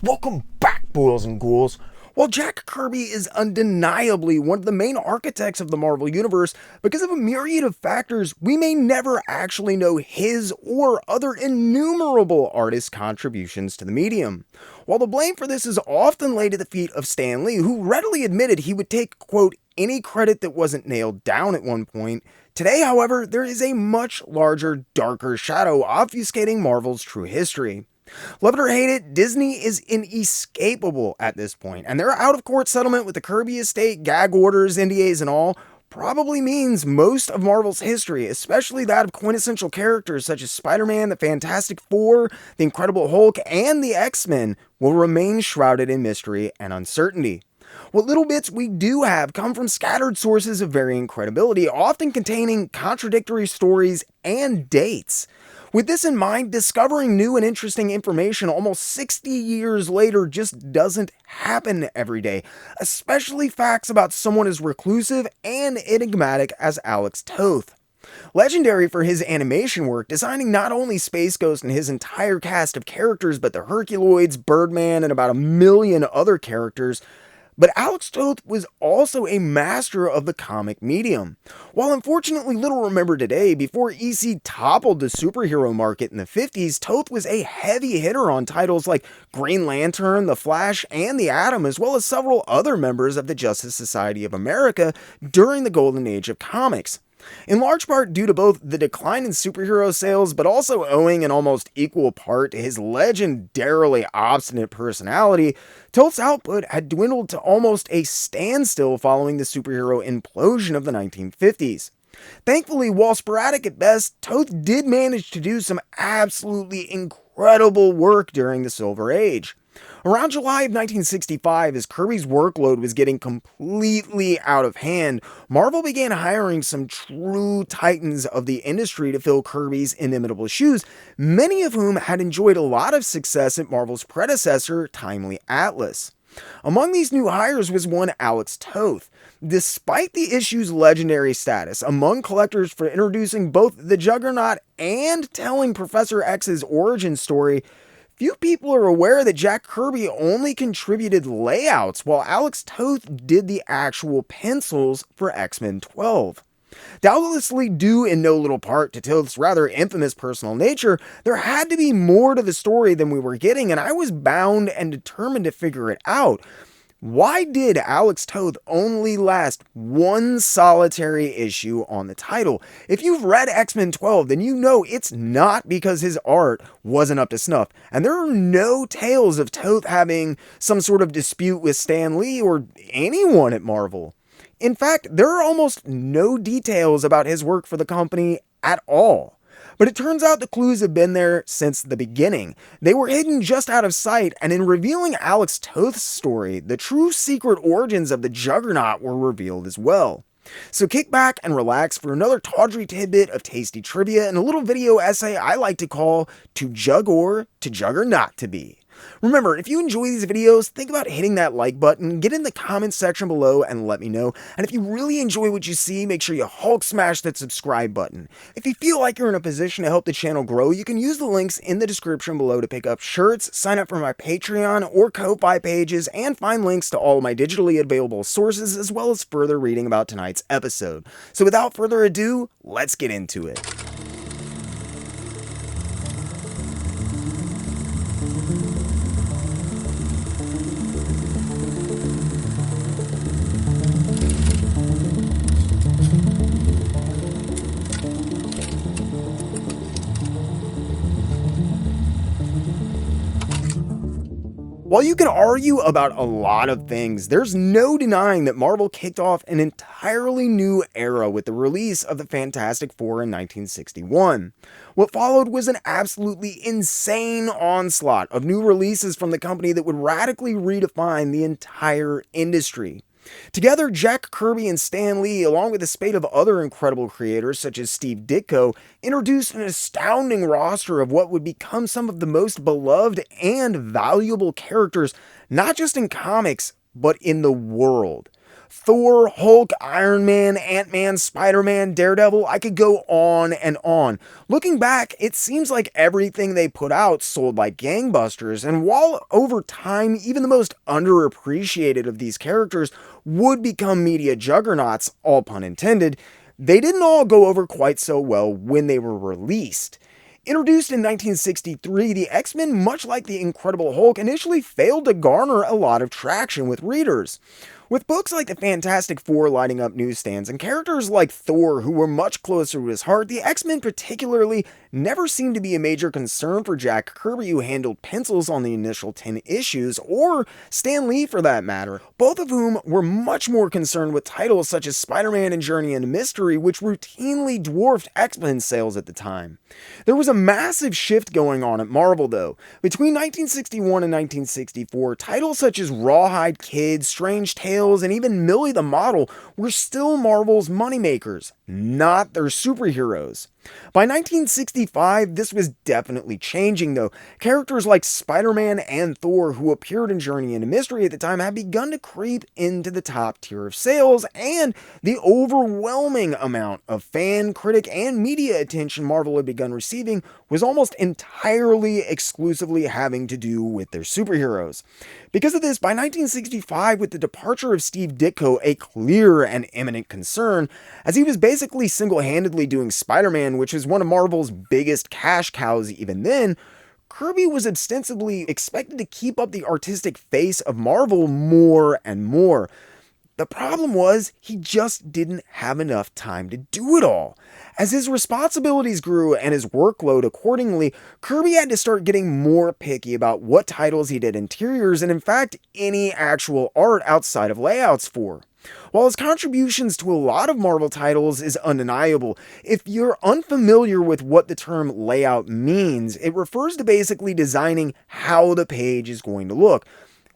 Welcome back, boils and ghouls. While Jack Kirby is undeniably one of the main architects of the Marvel Universe, because of a myriad of factors, we may never actually know his or other innumerable artists' contributions to the medium. While the blame for this is often laid at the feet of Stan Lee, who readily admitted he would take, quote, any credit that wasn't nailed down at one point, today, however, there is a much larger, darker shadow obfuscating Marvel's true history. Love it or hate it, Disney is inescapable at this point, and their out-of-court settlement with the Kirby estate, gag orders, NDAs, and all probably means most of Marvel's history, especially that of quintessential characters such as Spider-Man, the Fantastic Four, the Incredible Hulk, and the X-Men, will remain shrouded in mystery and uncertainty. What little bits we do have come from scattered sources of varying credibility, often containing contradictory stories and dates. With this in mind, discovering new and interesting information almost 60 years later just doesn't happen every day, especially facts about someone as reclusive and enigmatic as Alex Toth. Legendary for his animation work, designing not only Space Ghost and his entire cast of characters, but the Herculoids, Birdman, and about a million other characters, but Alex Toth was also a master of the comic medium. While unfortunately little remembered today, before EC toppled the superhero market in the 50s, Toth was a heavy hitter on titles like Green Lantern, The Flash, and The Atom, as well as several other members of the Justice Society of America during the golden age of comics. In large part due to both the decline in superhero sales, but also owing an almost equal part to his legendarily obstinate personality, Toth's output had dwindled to almost a standstill following the superhero implosion of the 1950s. Thankfully, while sporadic at best, Toth did manage to do some absolutely incredible work during the Silver Age. Around July of 1965, as Kirby's workload was getting completely out of hand, Marvel began hiring some true titans of the industry to fill Kirby's inimitable shoes, many of whom had enjoyed a lot of success at Marvel's predecessor, Timely Atlas. Among these new hires was one Alex Toth. Despite the issue's legendary status among collectors for introducing both the Juggernaut and telling Professor X's origin story, few people are aware that Jack Kirby only contributed layouts while Alex Toth did the actual pencils for X-Men 12. Doubtlessly due in no little part to Toth's rather infamous personal nature, there had to be more to the story than we were getting, and I was bound and determined to figure it out. Why did Alex Toth only last one solitary issue on the title? If you've read X-Men 12, then you know it's not because his art wasn't up to snuff, and there are no tales of Toth having some sort of dispute with Stan Lee or anyone at Marvel. In fact, there are almost no details about his work for the company at all. But it turns out the clues have been there since the beginning. They were hidden just out of sight, and in revealing Alex Toth's story, the true secret origins of the Juggernaut were revealed as well. So kick back and relax for another tawdry tidbit of tasty trivia and a little video essay I like to call To Jug or To Juggernaut to Be. Remember, if you enjoy these videos, think about hitting that like button, get in the comments section below and let me know. And if you really enjoy what you see, make sure you Hulk smash that subscribe button. If you feel like you're in a position to help the channel grow, you can use the links in the description below to pick up shirts, sign up for my Patreon or Ko-Fi pages, and find links to all of my digitally available sources, as well as further reading about tonight's episode. So without further ado, let's get into it. While you can argue about a lot of things, there's no denying that Marvel kicked off an entirely new era with the release of the Fantastic Four in 1961. What followed was an absolutely insane onslaught of new releases from the company that would radically redefine the entire industry. Together, Jack Kirby and Stan Lee, along with a spate of other incredible creators such as Steve Ditko, introduced an astounding roster of what would become some of the most beloved and valuable characters, not just in comics, but in the world. Thor, Hulk, Iron Man, Ant-Man, Spider-Man, Daredevil, I could go on and on. Looking back, it seems like everything they put out sold like gangbusters, and while over time, even the most underappreciated of these characters would become media juggernauts, all pun intended, they didn't all go over quite so well when they were released. Introduced in 1963, the X-Men, much like the Incredible Hulk, initially failed to garner a lot of traction with readers. With books like the Fantastic Four lighting up newsstands and characters like Thor who were much closer to his heart, the X-Men particularly never seemed to be a major concern for Jack Kirby, who handled pencils on the initial 10 issues, or Stan Lee for that matter, both of whom were much more concerned with titles such as Spider-Man and Journey into Mystery, which routinely dwarfed X-Men sales at the time. There was a massive shift going on at Marvel though. Between 1961 and 1964, titles such as Rawhide Kid, Strange Tales, and even Millie the Model were still Marvel's moneymakers, not their superheroes. By 1965, this was definitely changing though. Characters like Spider-Man and Thor, who appeared in Journey into Mystery at the time, had begun to creep into the top tier of sales, and the overwhelming amount of fan, critic, and media attention Marvel had begun receiving was almost entirely exclusively having to do with their superheroes. Because of this, by 1965, with the departure of Steve Ditko a clear and imminent concern, as he was basically single-handedly doing Spider-Man, which was one of Marvel's biggest cash cows even then, Kirby was ostensibly expected to keep up the artistic face of Marvel more and more. The problem was, he just didn't have enough time to do it all. As his responsibilities grew and his workload accordingly, Kirby had to start getting more picky about what titles he did interiors and in fact any actual art outside of layouts for. While his contributions to a lot of Marvel titles is undeniable, if you're unfamiliar with what the term layout means, it refers to basically designing how the page is going to look,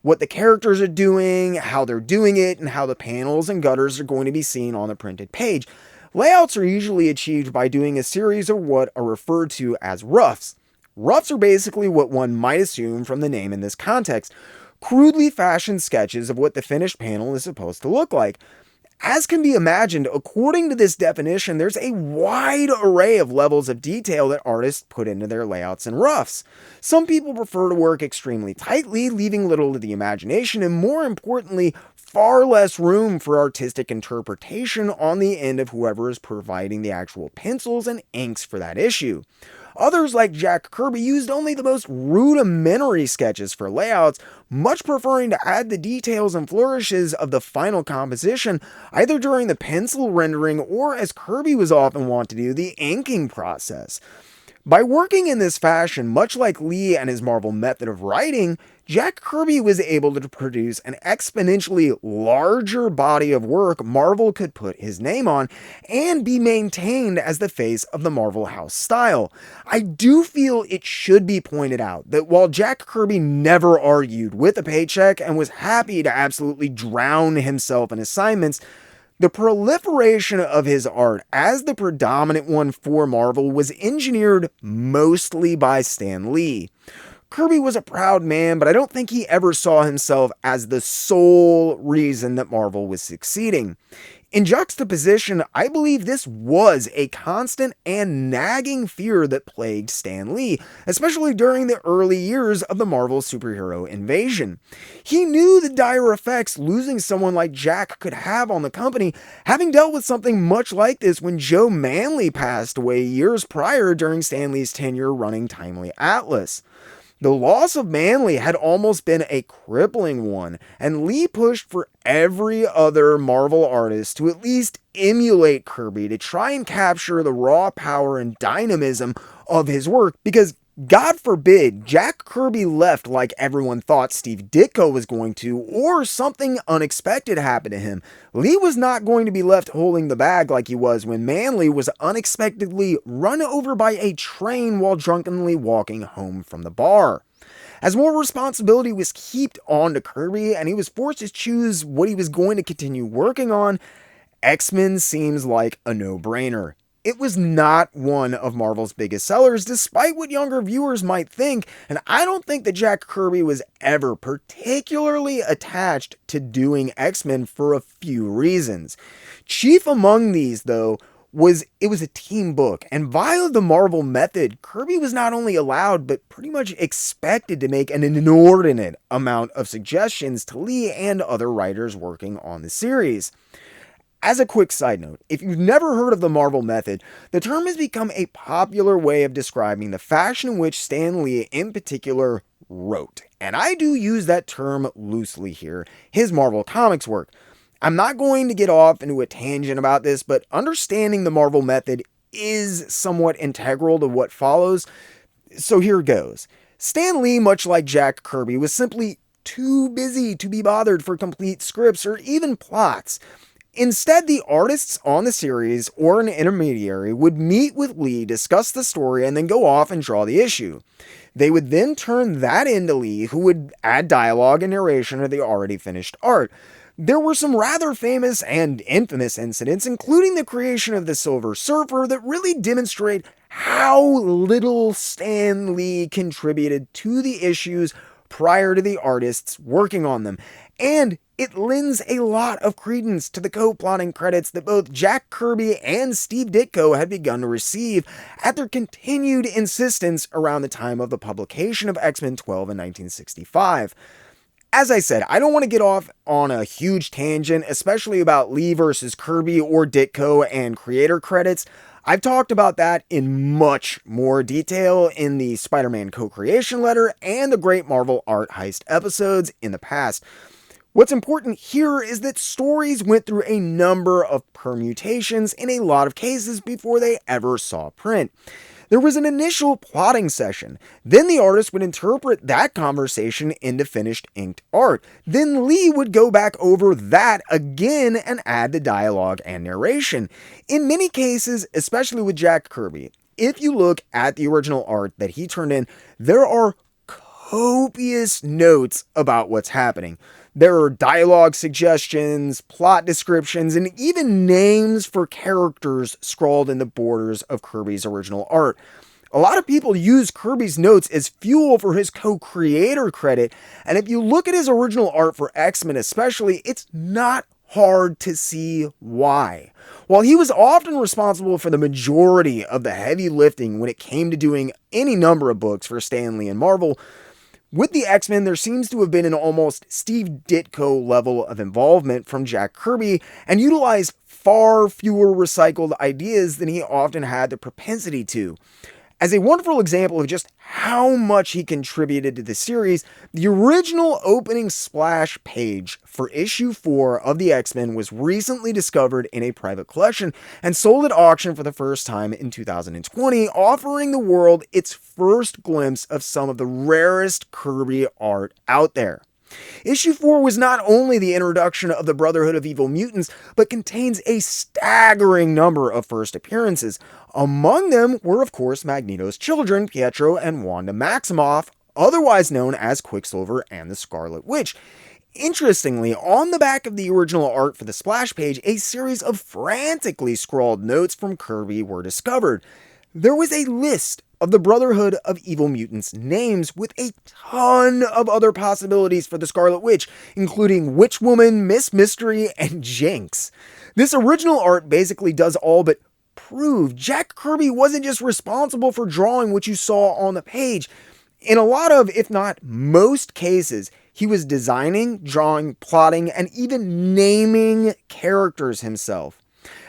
what the characters are doing, how they're doing it, and how the panels and gutters are going to be seen on the printed page. Layouts are usually achieved by doing a series of what are referred to as roughs. Roughs are basically what one might assume from the name in this context, crudely fashioned sketches of what the finished panel is supposed to look like. As can be imagined, according to this definition, there's a wide array of levels of detail that artists put into their layouts and roughs. Some people prefer to work extremely tightly, leaving little to the imagination, and more importantly, far less room for artistic interpretation on the end of whoever is providing the actual pencils and inks for that issue. Others, like Jack Kirby, used only the most rudimentary sketches for layouts, much preferring to add the details and flourishes of the final composition, either during the pencil rendering or, as Kirby was often wont to do, the inking process. By working in this fashion, much like Lee and his Marvel method of writing, Jack Kirby was able to produce an exponentially larger body of work Marvel could put his name on and be maintained as the face of the Marvel House style. I do feel it should be pointed out that while Jack Kirby never argued with a paycheck and was happy to absolutely drown himself in assignments, the proliferation of his art as the predominant one for Marvel was engineered mostly by Stan Lee. Kirby was a proud man, but I don't think he ever saw himself as the sole reason that Marvel was succeeding. In juxtaposition, I believe this was a constant and nagging fear that plagued Stan Lee, especially during the early years of the Marvel superhero invasion. He knew the dire effects losing someone like Jack could have on the company, having dealt with something much like this when Joe Manley passed away years prior during Stan Lee's tenure running Timely Atlas. The loss of Manley had almost been a crippling one, and Lee pushed for every other Marvel artist to at least emulate Kirby to try and capture the raw power and dynamism of his work, because God forbid Jack Kirby left like everyone thought Steve Ditko was going to, or something unexpected happened to him. Lee was not going to be left holding the bag like he was when Manley was unexpectedly run over by a train while drunkenly walking home from the bar. As more responsibility was heaped onto Kirby and he was forced to choose what he was going to continue working on, X-Men seems like a no-brainer. It was not one of Marvel's biggest sellers, despite what younger viewers might think, and I don't think that Jack Kirby was ever particularly attached to doing X-Men for a few reasons. Chief among these, though, was it was a team book, and via the Marvel method, Kirby was not only allowed, but pretty much expected to make an inordinate amount of suggestions to Lee and other writers working on the series. As a quick side note, if you've never heard of the Marvel method, the term has become a popular way of describing the fashion in which Stan Lee in particular wrote. And I do use that term loosely here, his Marvel Comics work. I'm not going to get off into a tangent about this, but understanding the Marvel method is somewhat integral to what follows. So here goes. Stan Lee, much like Jack Kirby, was simply too busy to be bothered for complete scripts or even plots. Instead, the artists on the series or an intermediary would meet with Lee, discuss the story, and then go off and draw the issue. They would then turn that into Lee, who would add dialogue and narration to the already finished art. There were some rather famous and infamous incidents, including the creation of the Silver Surfer, that really demonstrate how little Stan Lee contributed to the issues prior to the artists working on them. And it lends a lot of credence to the co-plotting credits that both Jack Kirby and Steve Ditko had begun to receive at their continued insistence around the time of the publication of X-Men 12 in 1965. As I said, I don't want to get off on a huge tangent, especially about Lee versus Kirby or Ditko and creator credits. I've talked about that in much more detail in the Spider-Man co-creation letter and the Great Marvel Art Heist episodes in the past. What's important here is that stories went through a number of permutations in a lot of cases before they ever saw print. There was an initial plotting session. Then the artist would interpret that conversation into finished inked art. Then Lee would go back over that again and add the dialogue and narration. In many cases, especially with Jack Kirby, if you look at the original art that he turned in, there are copious notes about what's happening. There are dialogue suggestions, plot descriptions, and even names for characters scrawled in the borders of Kirby's original art. A lot of people use Kirby's notes as fuel for his co-creator credit, and if you look at his original art for X-Men especially, it's not hard to see why. While he was often responsible for the majority of the heavy lifting when it came to doing any number of books for Stan Lee and Marvel, with the X-Men, there seems to have been an almost Steve Ditko level of involvement from Jack Kirby and utilized far fewer recycled ideas than he often had the propensity to. As a wonderful example of just how much he contributed to the series, the original opening splash page for issue 4 of the X-Men was recently discovered in a private collection and sold at auction for the first time in 2020, offering the world its first glimpse of some of the rarest Kirby art out there. Issue 4 was not only the introduction of the Brotherhood of Evil Mutants, but contains a staggering number of first appearances. Among them were, of course, Magneto's children, Pietro and Wanda Maximoff, otherwise known as Quicksilver and the Scarlet Witch. Interestingly, on the back of the original art for the splash page, a series of frantically scrawled notes from Kirby were discovered. There was a list of the Brotherhood of Evil Mutants names with a ton of other possibilities for the Scarlet Witch, including Witch Woman, Miss Mystery, and Jinx. This original art basically does all but prove Jack Kirby wasn't just responsible for drawing what you saw on the page. In a lot of, if not most cases, he was designing, drawing, plotting, and even naming characters himself.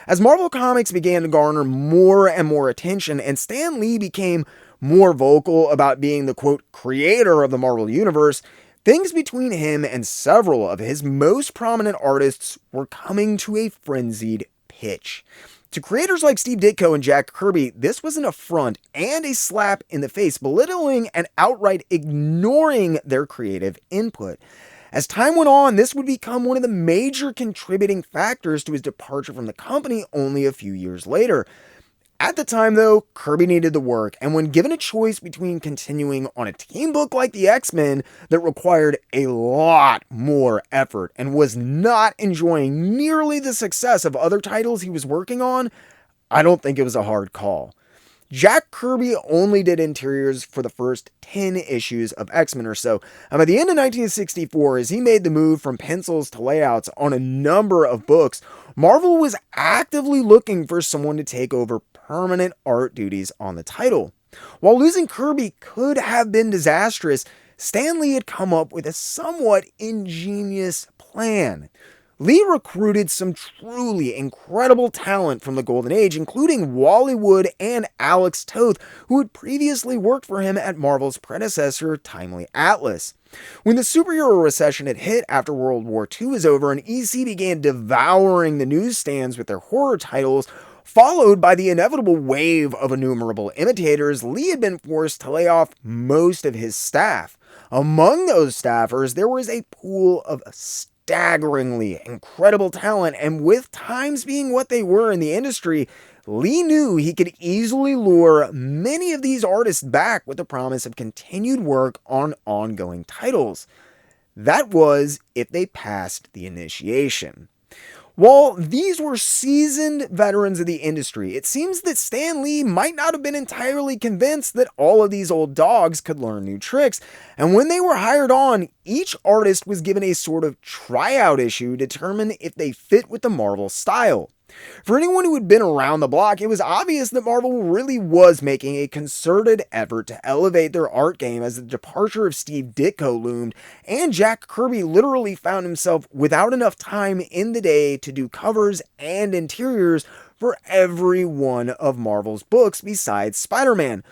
As Marvel Comics began to garner more and more attention, and Stan Lee became more vocal about being the, quote, creator of the Marvel Universe, things between him and several of his most prominent artists were coming to a frenzied pitch. To creators like Steve Ditko and Jack Kirby, this was an affront and a slap in the face, belittling and outright ignoring their creative input. As time went on, this would become one of the major contributing factors to his departure from the company only a few years later. At the time, though, Kirby needed the work, and when given a choice between continuing on a team book like the X-Men that required a lot more effort and was not enjoying nearly the success of other titles he was working on, I don't think it was a hard call. Jack Kirby only did interiors for the first 10 issues of X-Men or so, and by the end of 1964, as he made the move from pencils to layouts on a number of books, Marvel was actively looking for someone to take over permanent art duties on the title. While losing Kirby could have been disastrous, Stan Lee had come up with a somewhat ingenious plan. Lee recruited some truly incredible talent from the Golden Age, including Wally Wood and Alex Toth, who had previously worked for him at Marvel's predecessor, Timely Atlas. When the superhero recession had hit after World War II was over and EC began devouring the newsstands with their horror titles, followed by the inevitable wave of innumerable imitators, Lee had been forced to lay off most of his staff. Among those staffers, there was a pool of staggeringly incredible talent, and with times being what they were in the industry, Lee knew he could easily lure many of these artists back with the promise of continued work on ongoing titles. That was if they passed the initiation. While these were seasoned veterans of the industry, it seems that Stan Lee might not have been entirely convinced that all of these old dogs could learn new tricks, and when they were hired on, each artist was given a sort of tryout issue to determine if they fit with the Marvel style. For anyone who had been around the block, it was obvious that Marvel really was making a concerted effort to elevate their art game as the departure of Steve Ditko loomed, and Jack Kirby literally found himself without enough time in the day to do covers and interiors for every one of Marvel's books besides Spider-Man.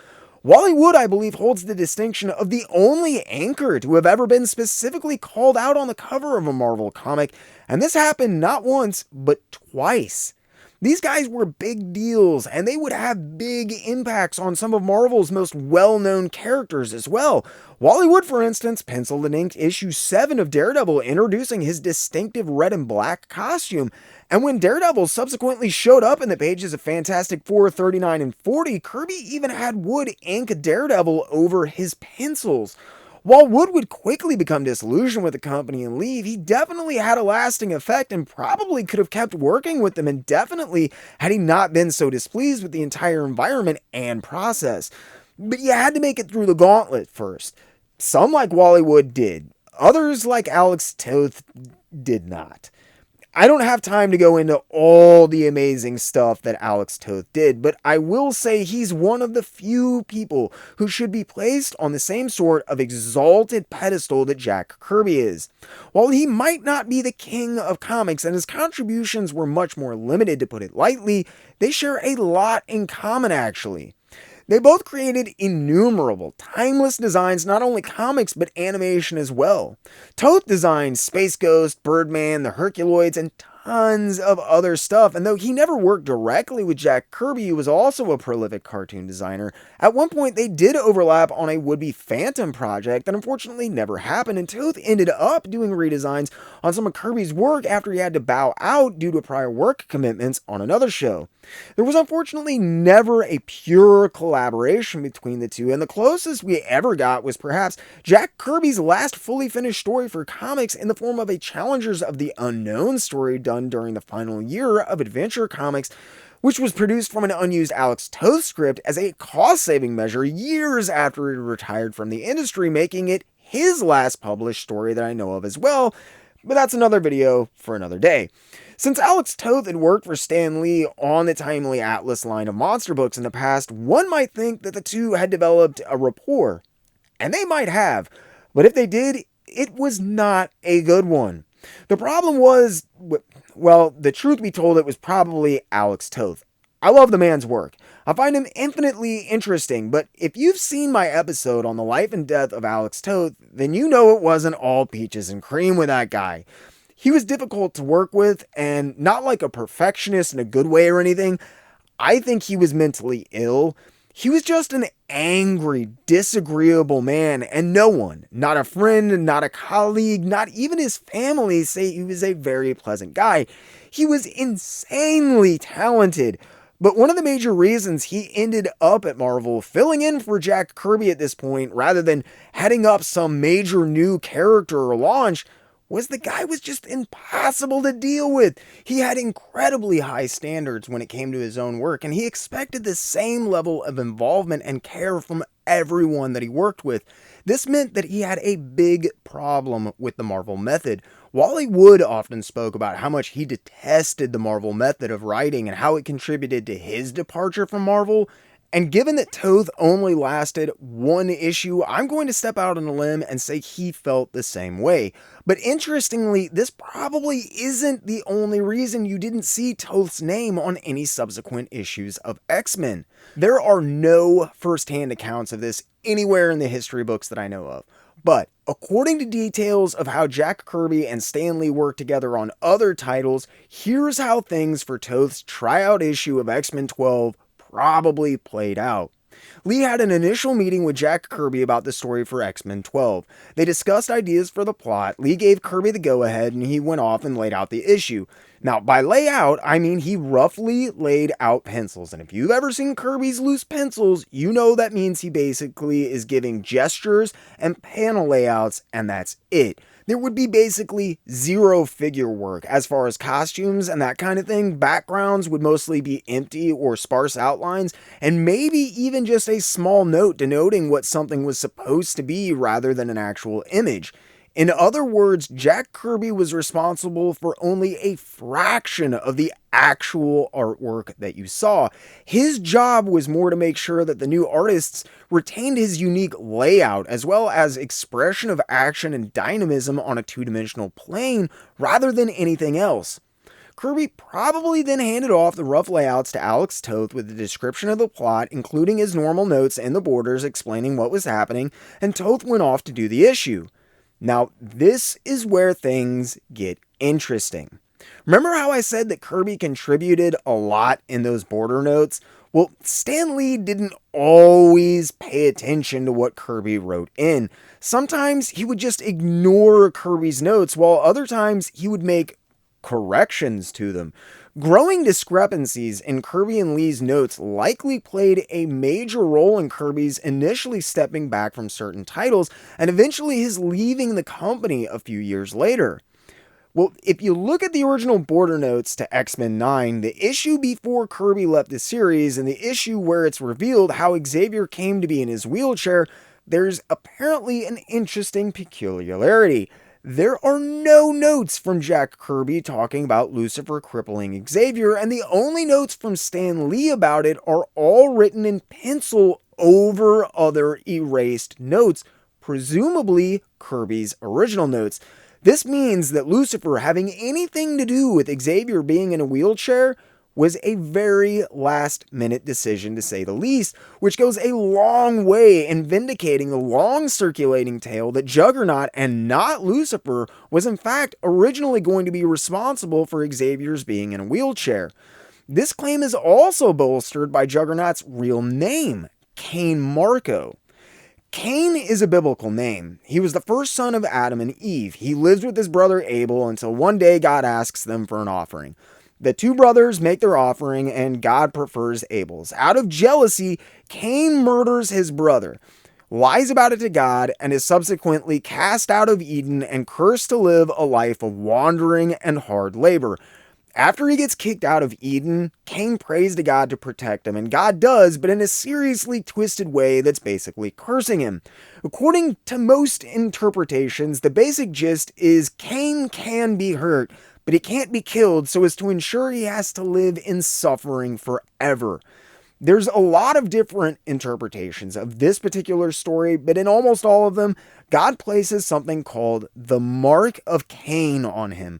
Wally Wood, I believe, holds the distinction of the only anchor to have ever been specifically called out on the cover of a Marvel comic, and this happened not once, but twice. These guys were big deals, and they would have big impacts on some of Marvel's most well-known characters as well. Wally Wood, for instance, penciled and inked issue 7 of Daredevil, introducing his distinctive red and black costume. And when Daredevil subsequently showed up in the pages of Fantastic Four 39 and 40, Kirby even had Wood ink Daredevil over his pencils. While Wood would quickly become disillusioned with the company and leave, he definitely had a lasting effect and probably could have kept working with them indefinitely had he not been so displeased with the entire environment and process. But you had to make it through the gauntlet first. Some, like Wally Wood, did. Others, like Alex Toth, did not. I don't have time to go into all the amazing stuff that Alex Toth did, but I will say he's one of the few people who should be placed on the same sort of exalted pedestal that Jack Kirby is. While he might not be the king of comics and his contributions were much more limited, to put it lightly, they share a lot in common actually. They both created innumerable, timeless designs, not only comics, but animation as well. Toth designed Space Ghost, Birdman, the Herculoids, and tons of other stuff, and though he never worked directly with Jack Kirby, who was also a prolific cartoon designer, at one point they did overlap on a would-be Phantom project that unfortunately never happened, and Toth ended up doing redesigns on some of Kirby's work after he had to bow out due to prior work commitments on another show. There was unfortunately never a pure collaboration between the two, and the closest we ever got was perhaps Jack Kirby's last fully finished story for comics in the form of a Challengers of the Unknown story done during the final year of Adventure Comics, which was produced from an unused Alex Toth script as a cost-saving measure years after he retired from the industry, making it his last published story that I know of as well, but that's another video for another day. Since Alex Toth had worked for Stan Lee on the Timely Atlas line of monster books in the past, one might think that the two had developed a rapport. And they might have, but if they did, it was not a good one. The problem was, well, the truth be told, it was probably Alex Toth. I love the man's work. I find him infinitely interesting, but if you've seen my episode on the life and death of Alex Toth, then you know it wasn't all peaches and cream with that guy. He was difficult to work with, and not like a perfectionist in a good way or anything. I think he was mentally ill. He was just an angry, disagreeable man, and no one, not a friend, not a colleague, not even his family, say he was a very pleasant guy. He was insanely talented, but one of the major reasons he ended up at Marvel, filling in for Jack Kirby at this point, rather than heading up some major new character or launch, was the guy was just impossible to deal with. He had incredibly high standards when it came to his own work, and he expected the same level of involvement and care from everyone that he worked with. This meant that he had a big problem with the Marvel method. Wally Wood often spoke about how much he detested the Marvel method of writing and how it contributed to his departure from Marvel. And given that Toth only lasted one issue, I'm going to step out on a limb and say he felt the same way. But interestingly, this probably isn't the only reason you didn't see Toth's name on any subsequent issues of X-Men. There are no first-hand accounts of this anywhere in the history books that I know of. But according to details of how Jack Kirby and Stan Lee worked together on other titles, here's how things for Toth's tryout issue of X-Men 12 probably played out. Lee had an initial meeting with Jack Kirby about the story for X-Men 12. They discussed ideas for the plot, Lee gave Kirby the go-ahead, and he went off and laid out the issue. Now, by lay out, I mean he roughly laid out pencils, and if you've ever seen Kirby's loose pencils, you know that means he basically is giving gestures and panel layouts, and that's it. There would be basically zero figure work as far as costumes and that kind of thing. Backgrounds would mostly be empty or sparse outlines, and maybe even just a small note denoting what something was supposed to be rather than an actual image. In other words, Jack Kirby was responsible for only a fraction of the actual artwork that you saw. His job was more to make sure that the new artists retained his unique layout as well as expression of action and dynamism on a two-dimensional plane rather than anything else. Kirby probably then handed off the rough layouts to Alex Toth with a description of the plot, including his normal notes and the borders explaining what was happening, and Toth went off to do the issue. Now, this is where things get interesting. Remember how I said that Kirby contributed a lot in those border notes? Well, Stan Lee didn't always pay attention to what Kirby wrote in. Sometimes he would just ignore Kirby's notes, while other times he would make corrections to them. Growing discrepancies in Kirby and Lee's notes likely played a major role in Kirby's initially stepping back from certain titles and eventually his leaving the company a few years later. Well, if you look at the original border notes to X-Men 9, the issue before Kirby left the series and the issue where it's revealed how Xavier came to be in his wheelchair, there's apparently an interesting peculiarity. There are no notes from Jack Kirby talking about Lucifer crippling Xavier, and the only notes from Stan Lee about it are all written in pencil over other erased notes, presumably Kirby's original notes. This means that Lucifer having anything to do with Xavier being in a wheelchair was a very last-minute decision, to say the least, which goes a long way in vindicating the long-circulating tale that Juggernaut, and not Lucifer, was in fact originally going to be responsible for Xavier's being in a wheelchair. This claim is also bolstered by Juggernaut's real name, Cain Marko. Cain is a biblical name. He was the first son of Adam and Eve. He lived with his brother Abel until one day God asks them for an offering. The two brothers make their offering, and God prefers Abel's. Out of jealousy, Cain murders his brother, lies about it to God, and is subsequently cast out of Eden and cursed to live a life of wandering and hard labor. After he gets kicked out of Eden, Cain prays to God to protect him, and God does, but in a seriously twisted way that's basically cursing him. According to most interpretations, the basic gist is Cain can be hurt, but he can't be killed so as to ensure he has to live in suffering forever. There's a lot of different interpretations of this particular story, but in almost all of them, God places something called the Mark of Cain on him.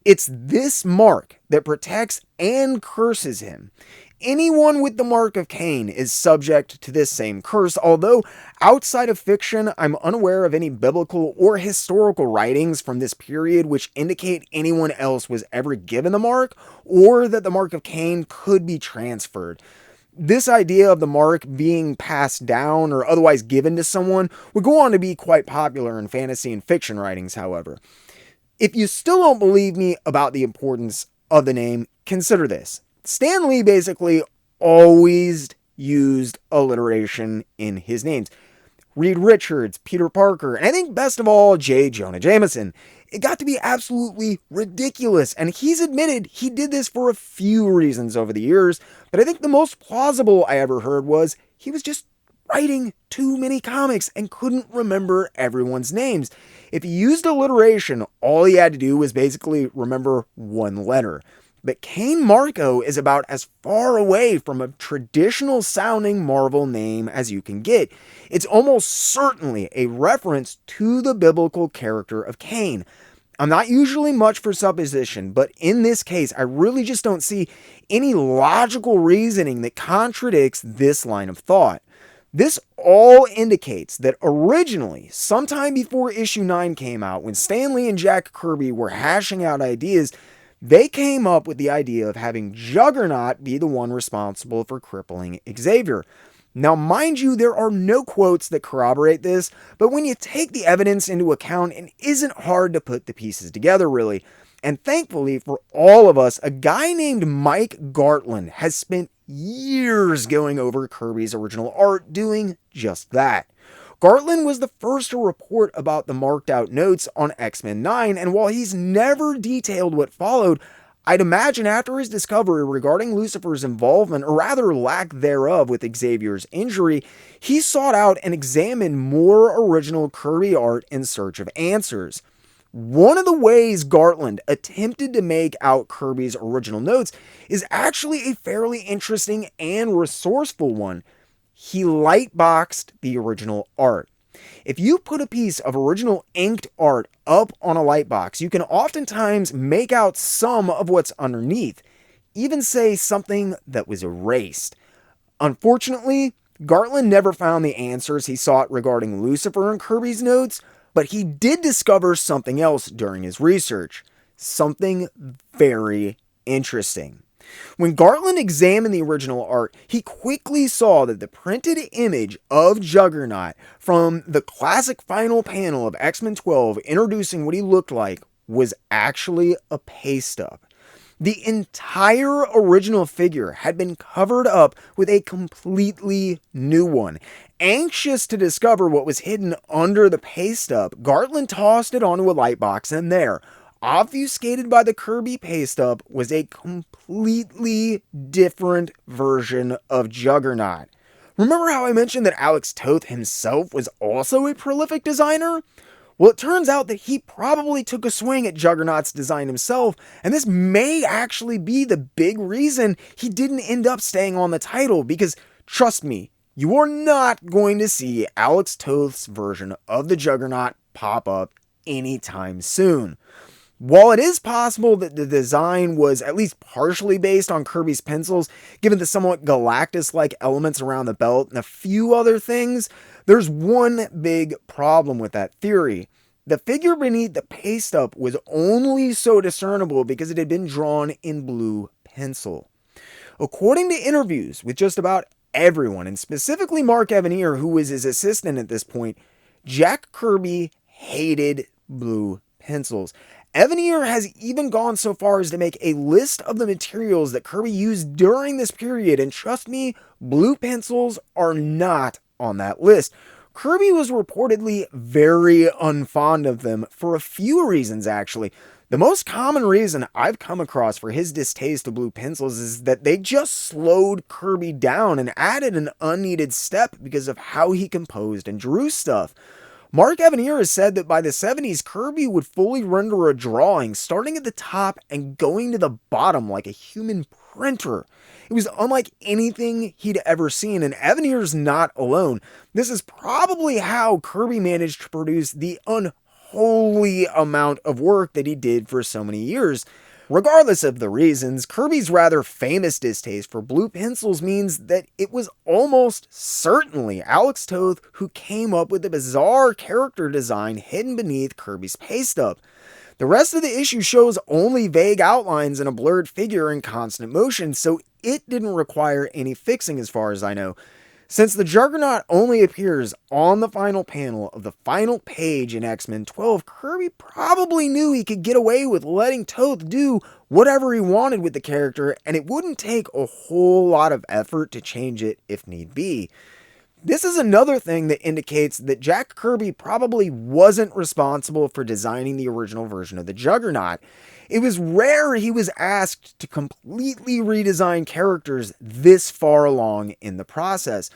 It's this mark that protects and curses him. Anyone with the Mark of Cain is subject to this same curse, although outside of fiction, I'm unaware of any biblical or historical writings from this period which indicate anyone else was ever given the mark, or that the Mark of Cain could be transferred. This idea of the mark being passed down or otherwise given to someone would go on to be quite popular in fantasy and fiction writings, however. If you still don't believe me about the importance of the name, consider this. Stan Lee basically always used alliteration in his names. Reed Richards, Peter Parker, and I think best of all, J. Jonah Jameson. It got to be absolutely ridiculous, and he's admitted he did this for a few reasons over the years, but I think the most plausible I ever heard was he was just writing too many comics and couldn't remember everyone's names. If he used alliteration, all he had to do was basically remember one letter. But Cain Marko is about as far away from a traditional sounding Marvel name as you can get. It's almost certainly a reference to the biblical character of Cain. I'm not usually much for supposition, but in this case, I really just don't see any logical reasoning that contradicts this line of thought. This all indicates that originally, sometime before issue 9 came out, when Stan Lee and Jack Kirby were hashing out ideas, they came up with the idea of having Juggernaut be the one responsible for crippling Xavier. Now, mind you, there are no quotes that corroborate this, but when you take the evidence into account, it isn't hard to put the pieces together, really. And thankfully for all of us, a guy named Mike Gartland has spent years going over Kirby's original art doing just that. Gartland was the first to report about the marked out notes on X-Men 9, and while he's never detailed what followed, I'd imagine after his discovery regarding Lucifer's involvement, or rather lack thereof, with Xavier's injury, he sought out and examined more original Kirby art in search of answers. One of the ways Gartland attempted to make out Kirby's original notes is actually a fairly interesting and resourceful one. He lightboxed the original art. If you put a piece of original inked art up on a lightbox, you can oftentimes make out some of what's underneath, even say something that was erased. Unfortunately, Gartland never found the answers he sought regarding Lucifer and Kirby's notes, but he did discover something else during his research. Something very interesting. When Gartland examined the original art, he quickly saw that the printed image of Juggernaut from the classic final panel of X-Men 12 introducing what he looked like was actually a paste stub. The entire original figure had been covered up with a completely new one. Anxious to discover what was hidden under the paste stub, Gartland tossed it onto a lightbox, and there, obfuscated by the Kirby paste stub, was a completely different version of Juggernaut. Remember how I mentioned that Alex Toth himself was also a prolific designer? Well, it turns out that he probably took a swing at Juggernaut's design himself, and this may actually be the big reason he didn't end up staying on the title, because, trust me, you are not going to see Alex Toth's version of the Juggernaut pop up anytime soon. While it is possible that the design was at least partially based on Kirby's pencils, given the somewhat Galactus-like elements around the belt and a few other things, there's one big problem with that theory. The figure beneath the paste up was only so discernible because it had been drawn in blue pencil. According to interviews with just about everyone, and specifically Mark Evanier, who was his assistant at this point, Jack Kirby hated blue pencils. Evanier has even gone so far as to make a list of the materials that Kirby used during this period, and trust me, blue pencils are not on that list. Kirby was reportedly very unfond of them for a few reasons, actually. The most common reason I've come across for his distaste of blue pencils is that they just slowed Kirby down and added an unneeded step because of how he composed and drew stuff. Mark Evanier has said that by the 70s, Kirby would fully render a drawing starting at the top and going to the bottom like a human printer. It was unlike anything he'd ever seen, and Evanier's not alone. This is probably how Kirby managed to produce the unholy amount of work that he did for so many years. Regardless of the reasons, Kirby's rather famous distaste for blue pencils means that it was almost certainly Alex Toth who came up with the bizarre character design hidden beneath Kirby's paste up. The rest of the issue shows only vague outlines and a blurred figure in constant motion, so it didn't require any fixing as far as I know. Since the Juggernaut only appears on the final panel of the final page in X-Men 12, Kirby probably knew he could get away with letting Toth do whatever he wanted with the character, and it wouldn't take a whole lot of effort to change it if need be. This is another thing that indicates that Jack Kirby probably wasn't responsible for designing the original version of the Juggernaut. It was rare he was asked to completely redesign characters this far along in the process.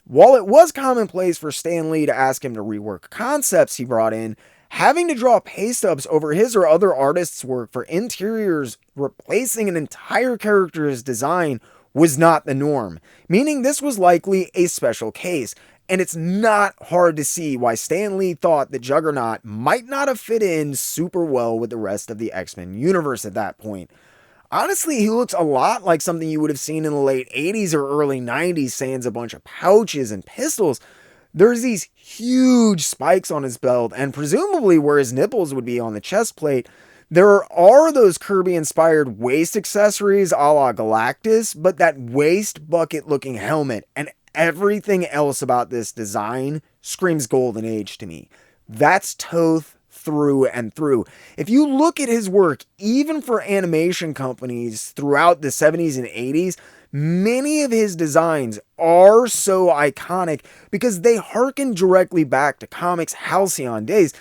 While it was commonplace for Stan Lee to ask him to rework concepts he brought in, having to draw paste-ups over his or other artists' work for interiors replacing an entire character's design was not the norm, meaning this was likely a special case. And it's not hard to see why Stan Lee thought that Juggernaut might not have fit in super well with the rest of the X-Men universe at that point. Honestly, he looks a lot like something you would have seen in the late 80s or early 90s, sans a bunch of pouches and pistols. There's these huge spikes on his belt, and presumably where his nipples would be on the chest plate. There are those Kirby-inspired waist accessories a la Galactus, but that waist bucket-looking helmet and everything else about this design screams Golden Age to me. That's Toth through and through. If you look at his work, even for animation companies throughout the 70s and 80s, many of his designs are so iconic because they harken directly back to comics' halcyon days.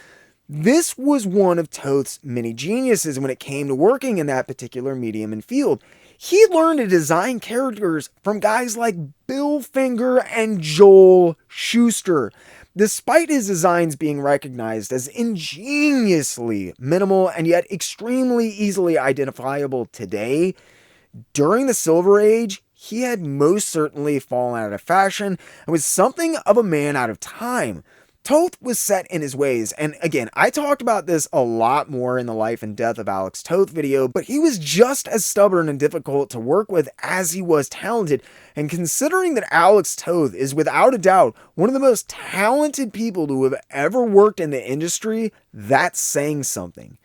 This was one of Toth's many geniuses when it came to working in that particular medium and field. He learned to design characters from guys like Bill Finger and Joel Shuster. Despite his designs being recognized as ingeniously minimal and yet extremely easily identifiable today, during the Silver Age, he had most certainly fallen out of fashion and was something of a man out of time. Toth was set in his ways, and again, I talked about this a lot more in the life and death of Alex Toth video, but he was just as stubborn and difficult to work with as he was talented, and considering that Alex Toth is without a doubt one of the most talented people to have ever worked in the industry, that's saying something.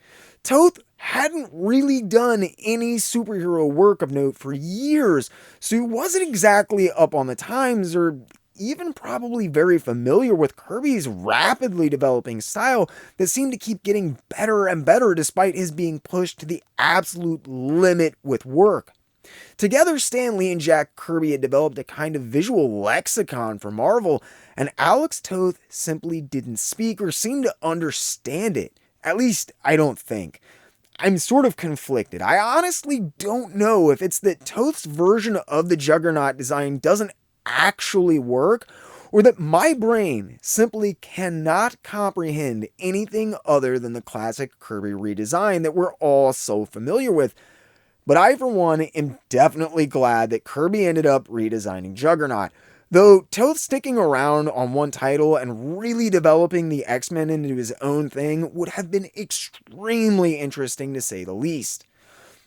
Toth hadn't really done any superhero work of note for years, so he wasn't exactly up on the times or even probably very familiar with Kirby's rapidly developing style that seemed to keep getting better and better despite his being pushed to the absolute limit with work. Together, Stan Lee and Jack Kirby had developed a kind of visual lexicon for Marvel, and Alex Toth simply didn't speak or seem to understand it. At least, I don't think. I'm sort of conflicted. I honestly don't know if it's that Toth's version of the Juggernaut design doesn't actually work, or that my brain simply cannot comprehend anything other than the classic Kirby redesign that we're all so familiar with. But I, for one, am definitely glad that Kirby ended up redesigning Juggernaut. Though Toth sticking around on one title and really developing the X-Men into his own thing would have been extremely interesting to say the least.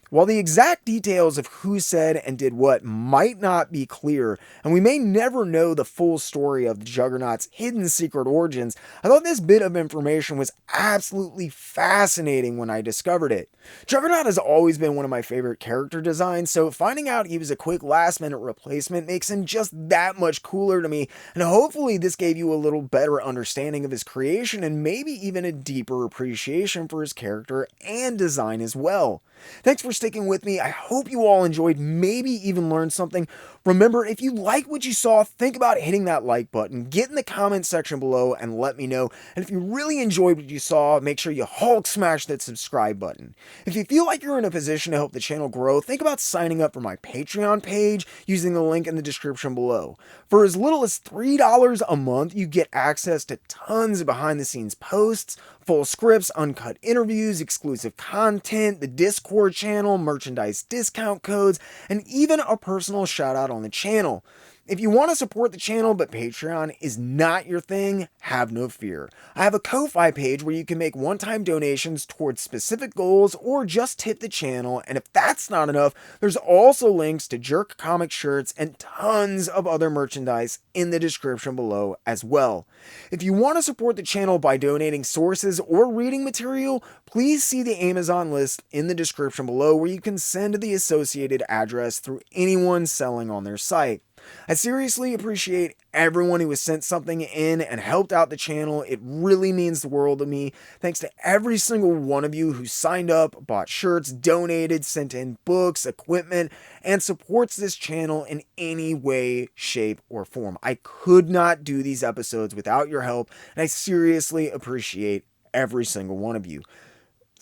While the exact details of who said and did what might not be clear, and we may never know the full story of the Juggernaut's hidden secret origins, I thought this bit of information was absolutely fascinating when I discovered it. Juggernaut has always been one of my favorite character designs, so finding out he was a quick last-minute replacement makes him just that much cooler to me, and hopefully this gave you a little better understanding of his creation and maybe even a deeper appreciation for his character and design as well. Thanks for sticking with me. I hope you all enjoyed, maybe even learned something. Remember, if you like what you saw, think about hitting that like button. Get in the comment section below and let me know. And if you really enjoyed what you saw, make sure you Hulk smash that subscribe button. If you feel like you're in a position to help the channel grow, think about signing up for my Patreon page using the link in the description below. For as little as $3 a month, you get access to tons of behind-the-scenes posts, full scripts, uncut interviews, exclusive content, the Discord channel, merchandise discount codes, and even a personal shout out on the channel. If you want to support the channel but Patreon is not your thing, have no fear. I have a Ko-Fi page where you can make one-time donations towards specific goals or just tip the channel, and if that's not enough, there's also links to JerkComic shirts and tons of other merchandise in the description below as well. If you want to support the channel by donating sources or reading material, please see the Amazon list in the description below where you can send the associated address through anyone selling on their site. I seriously appreciate everyone who has sent something in and helped out the channel. It really means the world to me. Thanks to every single one of you who signed up, bought shirts, donated, sent in books, equipment, and supports this channel in any way, shape, or form. I could not do these episodes without your help, and I seriously appreciate every single one of you.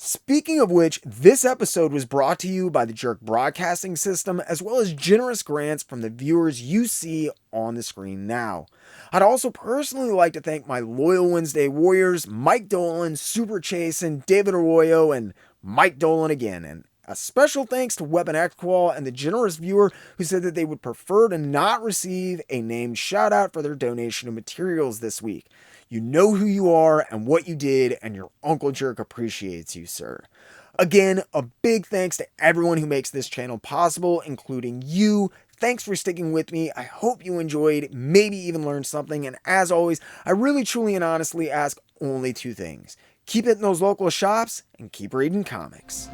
Speaking of which, this episode was brought to you by the Jerk Broadcasting System, as well as generous grants from the viewers you see on the screen now. I'd also personally like to thank my loyal Wednesday Warriors, Mike Dolan, Super Chasen, David Arroyo, and Mike Dolan again. And a special thanks to Weapon Xqual and the generous viewer who said that they would prefer to not receive a named shout out for their donation of materials this week. You know who you are and what you did, and your Uncle Jerk appreciates you, sir. Again, a big thanks to everyone who makes this channel possible, including you. Thanks for sticking with me. I hope you enjoyed, maybe even learned something. And as always, I really, truly, and honestly ask only two things. Keep hitting those local shops and keep reading comics.